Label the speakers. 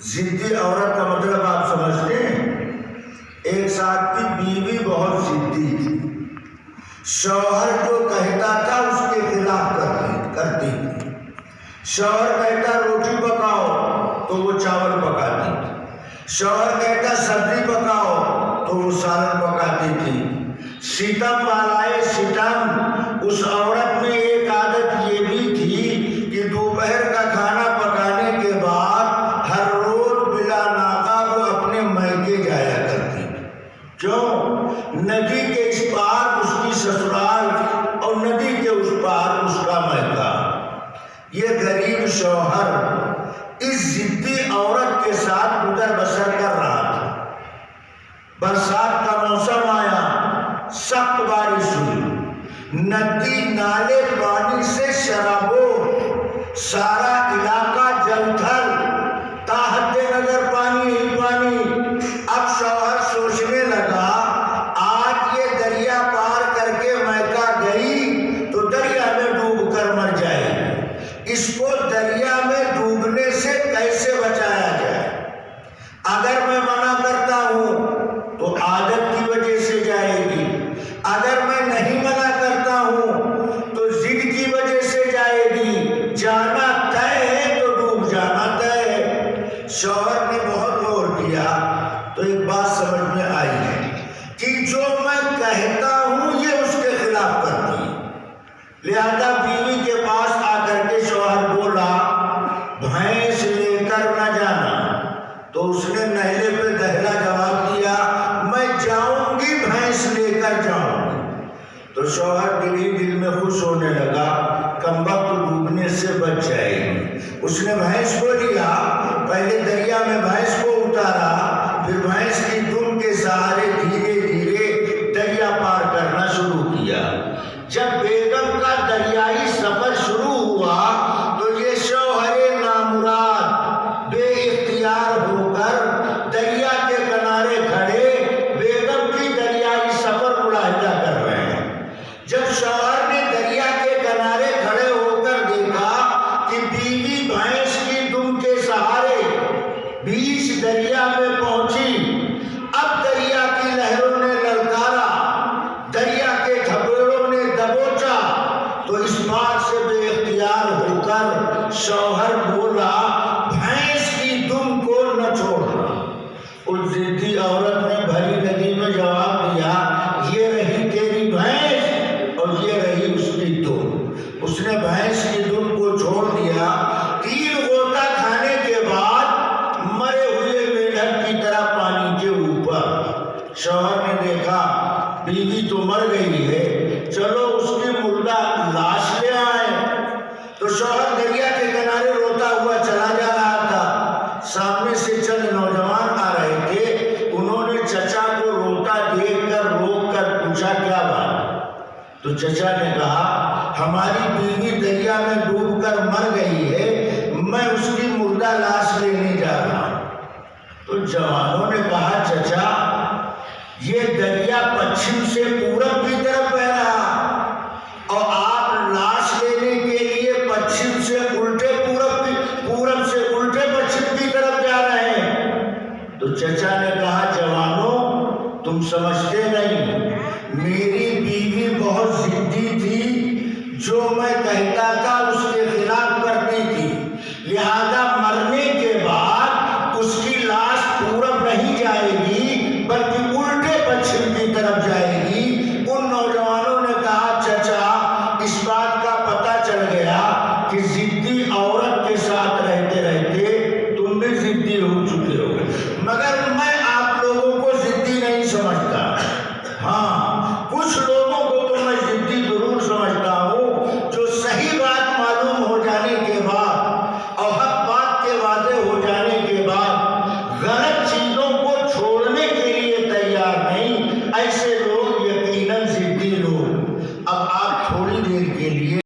Speaker 1: ضدی عورت کا مطلب آپ سمجھتے ہیں؟ ایک ساتھ کی بیوی بہت ضدی تھی، شوہر جو کہتا تھا اس کے خلاف کرتی تھی۔ شوہر کہتا روٹی پکاؤ تو وہ چاول پکاتی تھی، شوہر کہتا سبزی پکاؤ تو وہ سالن پکاتی تھی۔ ستم بالائے ستم، اس عورت میں ایک عادت یہ بھی تھی کہ دوپہر کا کھانا پکانے کے بعد ہر روز بلا ناغہ وہ اپنے میکے جایا کرتی تھی۔ کیوں؟ ندی کے اس پار اس کی سسرال اور ندی کے اس پار اس کا میکہ۔ یہ غریب شوہر اس ضدی عورت کے ساتھ گزر بسر کر رہا تھا۔ برسات کا موسم آیا، سخت بارش ہوئی، ندی نالے پانی سے شرابور، سارا علاقہ جل تھل، تاحد نظر پانی ہی پانی۔ اب شوہر سوچنے لگا آج یہ دریا پار کر کے میکہ گئی تو دریا میں ڈوب کر مر جائے گی، اس کو دریا میں ڈوبنے سے کیسے بچایا جائے؟ اگر میں منع کرتا ہوں تو عادت کی وجہ سے جائے گی، اگر میں نہیں منع کرتا ہوں تو ضد کی وجہ سے جائے گی، جانا طے ہے تو ڈوب جانا طے ہے۔ شوہر نے بہت غور کیا تو ایک بات سمجھ میں آئی ہے کہ جو میں کہتا ہوں یہ اس کے خلاف کرتی ہے۔ لہذا بیوی کے پاس آ کر کے شوہر بولا بھینس لے کر نہ جانا، تو اس نے نہلے پہ دہلا جواب دیا میں جاؤں گی، بھینس لے کر جاؤں گی۔ تو شوہر دل ہی دل میں خوش ہونے لگا، کمبخت ڈوبنے سے بچ جائے گی۔ اس نے بھینس کو لیا، پہلے دریا میں بھینس کو اتارا، پھر بھینس کی دم کے سہارے دھیرے دھیرے دریا پار کرنا شروع کیا۔ جب بیگم کا دریائی سفر شروع ہوا تو یہ شوہر نامراد بے اختیار ہو کر دریا کے کنارے کھڑے بیگم کی دریائی سفر ملاحظہ کر رہے ہیں۔ جب شوہر نے دریا کے کنارے کھڑے ہو کر دیکھا کہ بیوی بھینس کی دم کے سہارے بیچ دریا میں پہنچی، اب دریا کی لہروں نے للکارا، دریا کے تھپیڑوں نے دبوچا، تو اس بات سے بے اختیار ہو کر شوہر بولا بھینس کی دم کو نہ چھوڑنا۔ اس ضدی عورت نے بھری ندی میں جواب دیا یہ رہی تیری بھینس اور یہ رہی اس کی دم۔ اس نے بھینس کی دم کو چھوڑ دیا، 3 غوطہ کھانے کے بعد مرے ہوئے میڈک کی طرح پانی کے اوپر۔ شوہر نے دیکھا بیوی تو مر گئی ہے، چلو اس کی مردہ لاش لے آئے۔ تو شوہر دریا کے کنارے روتا ہوا چلا جا رہا تھا، سامنے سے چند نوجوان آ رہے تھے، انہوں نے چچا کو روتا دیکھ کر روک کر پوچھا کیا بات؟ تو چچا نے کہا ہماری بیوی دریا میں ڈوب کر مر گئی ہے، میں اس کی مردہ لاش لینے جا رہا ہوں۔ تو جوانوں نے کہا چچا یہ دریا پچھم سے پورب کی طرف بہ رہا اور آپ لاش لینے کے لیے پچھم سے الٹے پورب سے الٹے پچھم کی طرف جا رہے ہیں۔ تو چچا نے کہا جوانوں تم سمجھتے نہیں، میری بیوی بہت ضدی تھی، جو میں کہتا تھا اس کے خلاف کرتی تھی، لہذا مرنے کے بعد اس کی لاش پورب نہیں جائے گی بلکہ الٹے پچھم کی طرف جائے گی۔ ان نوجوانوں نے کہا چچا اس بات کا پتہ چل گیا کہ ضدی عورت کے ساتھ رہتے رہتے تم بھی ضدی ہو چکے ہو، مگر میں آپ لوگوں کو ضدی نہیں سمجھتا۔